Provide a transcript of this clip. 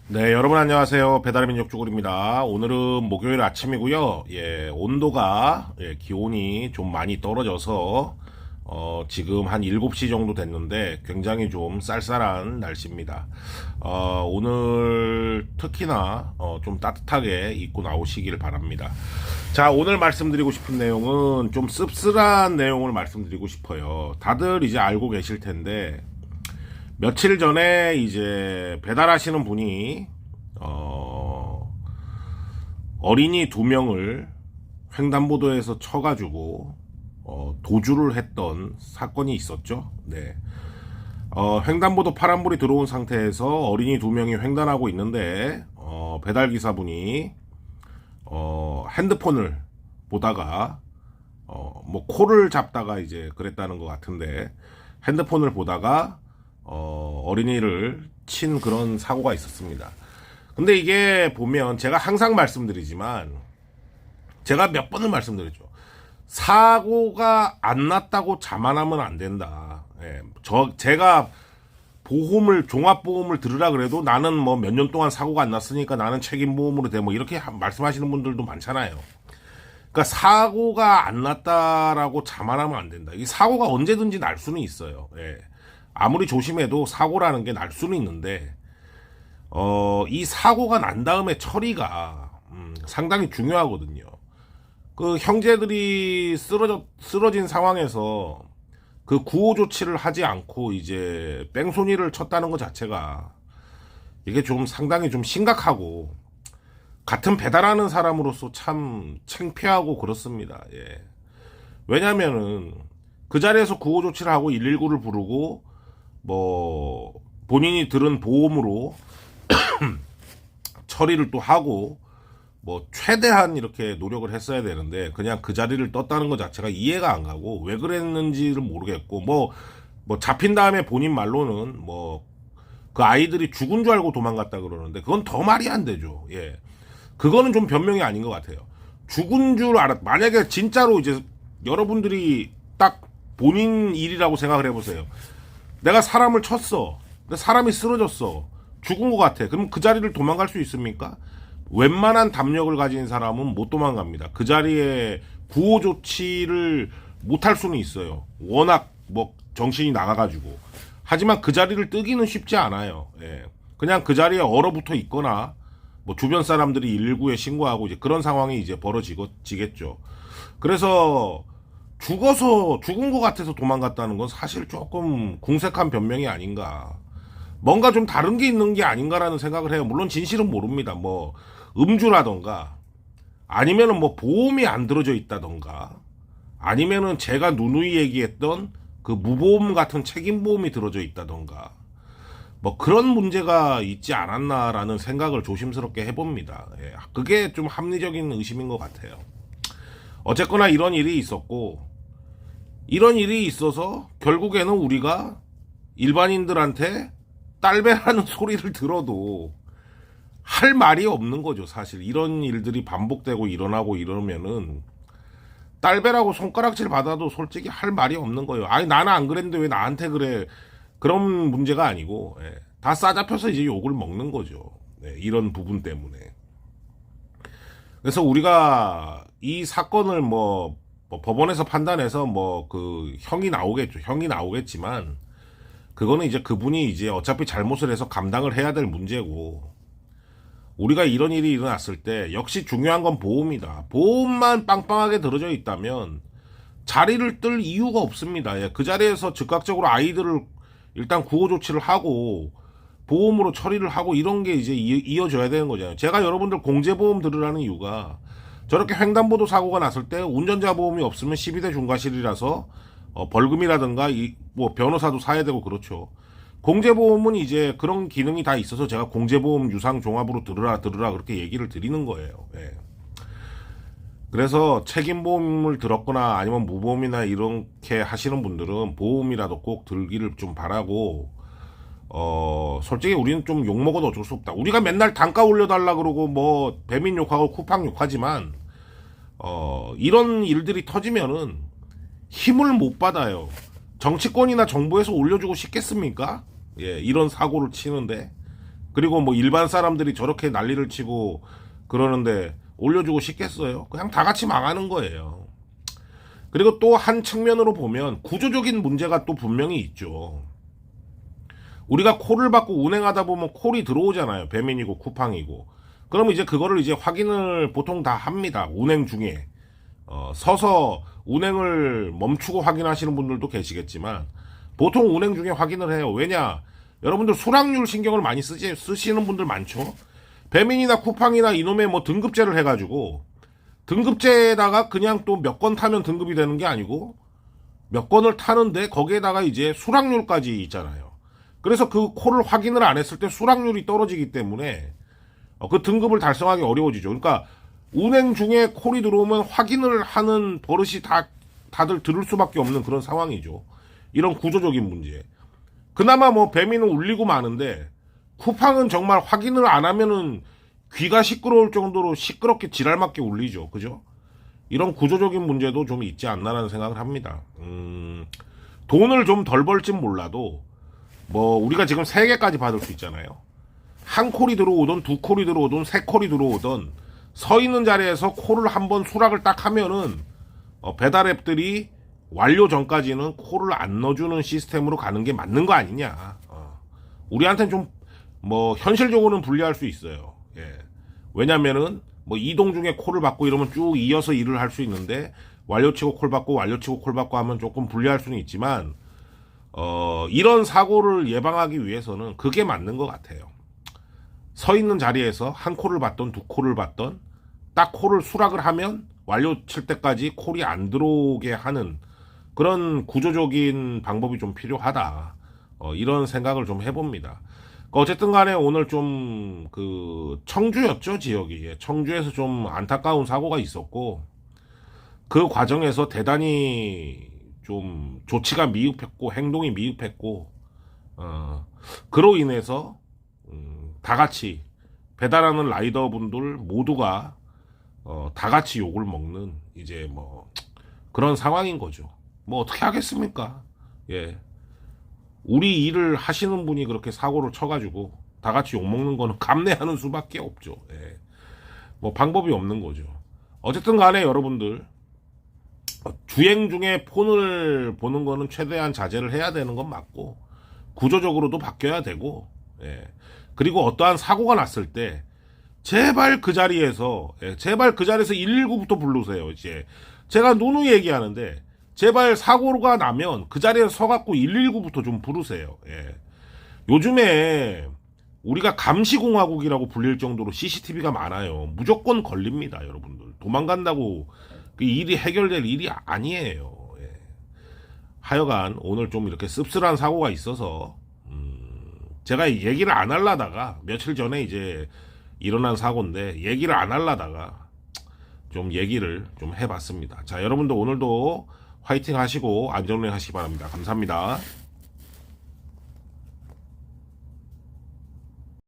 네, 여러분 안녕하세요. 배달의 민족 쭈구리입니다. 오늘은 목요일 아침이고요. 온도가 기온이 좀 많이 떨어져서 지금 한 7시 정도 됐는데 굉장히 좀 쌀쌀한 날씨입니다. 오늘 특히나 좀 따뜻하게 입고 나오시길 바랍니다. 자, 오늘 말씀드리고 싶은 내용은 좀 씁쓸한 내용을 말씀드리고 싶어요. 다들 이제 알고 계실 텐데 며칠 전에 이제 배달하시는 분이 어린이 2명을 횡단보도에서 쳐가지고 도주를 했던 사건이 있었죠. 네. 횡단보도 파란불이 들어온 상태에서 어린이 2명이 횡단하고 있는데 배달 기사분이 핸드폰을 보다가 뭐 코를 잡다가 이제 그랬다는 것 같은데 핸드폰을 보다가 어린이를 친 그런 사고가 있었습니다. 근데 이게 보면 제가 항상 말씀드리지만 제가 몇 번을 말씀드렸죠. 사고가 안 났다고 자만하면 안 된다. 제가 종합보험을 들으라 그래도 나는 뭐 몇 년 동안 사고가 안 났으니까 나는 책임보험으로 돼 뭐 이렇게 말씀하시는 분들도 많잖아요. 그러니까 사고가 안 났다라고 자만하면 안 된다. 이 사고가 언제든지 날 수는 있어요. 아무리 조심해도 사고라는 게 날 수는 있는데 이 사고가 난 다음에 처리가 상당히 중요하거든요. 그 형제들이 쓰러진 상황에서 그 구호 조치를 하지 않고 이제 뺑소니를 쳤다는 것 자체가 이게 좀 상당히 좀 심각하고 같은 배달하는 사람으로서 참 창피하고 그렇습니다. 왜냐면은 그 자리에서 구호 조치를 하고 119를 부르고 뭐 본인이 들은 보험으로 처리를 또 하고 뭐 최대한 이렇게 노력을 했어야 되는데 그냥 그 자리를 떴다는 것 자체가 이해가 안 가고 왜 그랬는지를 모르겠고 뭐 잡힌 다음에 본인 말로는 뭐 그 아이들이 죽은 줄 알고 도망갔다 그러는데 그건 더 말이 안 되죠. 그거는 좀 변명이 아닌 것 같아요. 죽은 줄 만약에 진짜로 이제 여러분들이 딱 본인 일이라고 생각을 해보세요. 내가 사람을 쳤어. 근데 사람이 쓰러졌어. 죽은 것 같아. 그럼 그 자리를 도망갈 수 있습니까? 웬만한 담력을 가진 사람은 못 도망갑니다. 그 자리에 구호 조치를 못할 수는 있어요. 워낙 뭐 정신이 나가가지고. 하지만 그 자리를 뜨기는 쉽지 않아요. 그냥 그 자리에 얼어붙어 있거나 뭐 주변 사람들이 119에 신고하고 이제 그런 상황이 이제 벌어지겠죠. 그래서 죽은 것 같아서 도망갔다는 건 사실 조금 궁색한 변명이 아닌가. 뭔가 좀 다른 게 있는 게 아닌가라는 생각을 해요. 물론 진실은 모릅니다. 뭐 음주라던가 아니면은 뭐 보험이 안 들어져 있다던가 아니면은 제가 누누이 얘기했던 그 무보험 같은 책임보험이 들어져 있다던가 뭐 그런 문제가 있지 않았나라는 생각을 조심스럽게 해봅니다. 그게 좀 합리적인 의심인 것 같아요. 어쨌거나 이런 일이 있었고 이런 일이 있어서 결국에는 우리가 일반인들한테 딸배라는 소리를 들어도 할 말이 없는 거죠. 사실 이런 일들이 반복되고 일어나고 이러면은 딸배라고 손가락질 받아도 솔직히 할 말이 없는 거예요. 아니 나는 안 그랬는데 왜 나한테 그래. 그런 문제가 아니고 다 싸잡혀서 이제 욕을 먹는 거죠. 이런 부분 때문에. 그래서 우리가 이 사건을 뭐 법원에서 판단해서 뭐 그 형이 나오겠죠. 형이 나오겠지만 그거는 이제 그분이 이제 어차피 잘못을 해서 감당을 해야 될 문제고 우리가 이런 일이 일어났을 때 역시 중요한 건 보험이다. 보험만 빵빵하게 들어져 있다면 자리를 뜰 이유가 없습니다. 그 자리에서 즉각적으로 아이들을 일단 구호 조치를 하고 보험으로 처리를 하고 이런 게 이제 이어져야 되는 거잖아요. 제가 여러분들 공제보험 들으라는 이유가 저렇게 횡단보도 사고가 났을 때 운전자 보험이 없으면 12대 중과실이라서 벌금이라든가 뭐 변호사도 사야 되고 그렇죠. 공제보험은 이제 그런 기능이 다 있어서 제가 공제보험 유상 종합으로 들으라 그렇게 얘기를 드리는 거예요. 그래서 책임보험을 들었거나 아니면 무보험이나 이렇게 하시는 분들은 보험이라도 꼭 들기를 좀 바라고 솔직히 우리는 좀 욕먹어도 어쩔 수 없다. 우리가 맨날 단가 올려달라 그러고 뭐 배민 욕하고 쿠팡 욕하지만 이런 일들이 터지면은 힘을 못 받아요. 정치권이나 정부에서 올려주고 싶겠습니까? 이런 사고를 치는데 그리고 뭐 일반 사람들이 저렇게 난리를 치고 그러는데 올려주고 싶겠어요? 그냥 다 같이 망하는 거예요. 그리고 또 한 측면으로 보면 구조적인 문제가 또 분명히 있죠. 우리가 콜을 받고 운행하다 보면 콜이 들어오잖아요. 배민이고 쿠팡이고. 그러면 이제 그거를 이제 확인을 보통 다 합니다. 운행 중에. 서서 운행을 멈추고 확인하시는 분들도 계시겠지만 보통 운행 중에 확인을 해요. 왜냐? 여러분들 수락률 신경을 많이 쓰시는 분들 많죠. 배민이나 쿠팡이나 이놈의 뭐 등급제를 해가지고 등급제에다가 그냥 또 몇 건 타면 등급이 되는 게 아니고 몇 건을 타는데 거기에다가 이제 수락률까지 있잖아요. 그래서 그 콜을 확인을 안 했을 때 수락률이 떨어지기 때문에 그 등급을 달성하기 어려워지죠. 그러니까 운행 중에 콜이 들어오면 확인을 하는 버릇이 다들 들을 수밖에 없는 그런 상황이죠. 이런 구조적인 문제. 그나마 뭐 배민은 울리고 마는데 쿠팡은 정말 확인을 안 하면은 귀가 시끄러울 정도로 시끄럽게 지랄맞게 울리죠. 그죠? 이런 구조적인 문제도 좀 있지 않나라는 생각을 합니다. 돈을 좀 덜 벌진 몰라도 뭐 우리가 지금 3개까지 받을 수 있잖아요. 한 콜이 들어오든 두 콜이 들어오든 세 콜이 들어오든 서 있는 자리에서 콜을 한번 수락을 딱 하면은 배달앱들이 완료 전까지는 콜을 안 넣어주는 시스템으로 가는 게 맞는 거 아니냐. 우리한테는 좀 뭐 현실적으로는 불리할 수 있어요. 예. 왜냐면은 뭐 이동 중에 콜을 받고 이러면 쭉 이어서 일을 할 수 있는데 완료치고 콜 받고 완료치고 콜 받고 하면 조금 불리할 수는 있지만 이런 사고를 예방하기 위해서는 그게 맞는 것 같아요. 서 있는 자리에서 한 콜을 받던 두 콜을 받던 딱 콜을 수락을 하면 완료 칠 때까지 콜이 안 들어오게 하는 그런 구조적인 방법이 좀 필요하다. 이런 생각을 좀 해봅니다. 어쨌든 간에 오늘 좀 그 청주였죠, 지역이. 청주에서 좀 안타까운 사고가 있었고 그 과정에서 대단히 좀 조치가 미흡했고 행동이 미흡했고 그로 인해서 다 같이 배달하는 라이더분들 모두가 다 같이 욕을 먹는 이제 뭐 그런 상황인 거죠. 뭐 어떻게 하겠습니까? 예. 우리 일을 하시는 분이 그렇게 사고를 쳐가지고 다 같이 욕 먹는 거는 감내하는 수밖에 없죠. 예. 뭐 방법이 없는 거죠. 어쨌든 간에 여러분들 주행 중에 폰을 보는 거는 최대한 자제를 해야 되는 건 맞고 구조적으로도 바뀌어야 되고 예. 그리고 어떠한 사고가 났을 때 제발 그 자리에서 119부터 부르세요. 이제 제가 누누이 얘기하는데 제발 사고가 나면 그 자리에 서갖고 119부터 좀 부르세요. 예. 요즘에 우리가 감시공화국이라고 불릴 정도로 CCTV가 많아요. 무조건 걸립니다, 여러분들. 도망간다고 그 일이 해결될 일이 아니에요. 예. 하여간 오늘 좀 이렇게 씁쓸한 사고가 있어서 제가 얘기를 안 하려다가 며칠 전에 이제 일어난 사고인데 얘기를 안 하려다가 좀 얘기를 좀 해봤습니다. 자, 여러분들 오늘도 화이팅 하시고 안전운행 하시기 바랍니다. 감사합니다.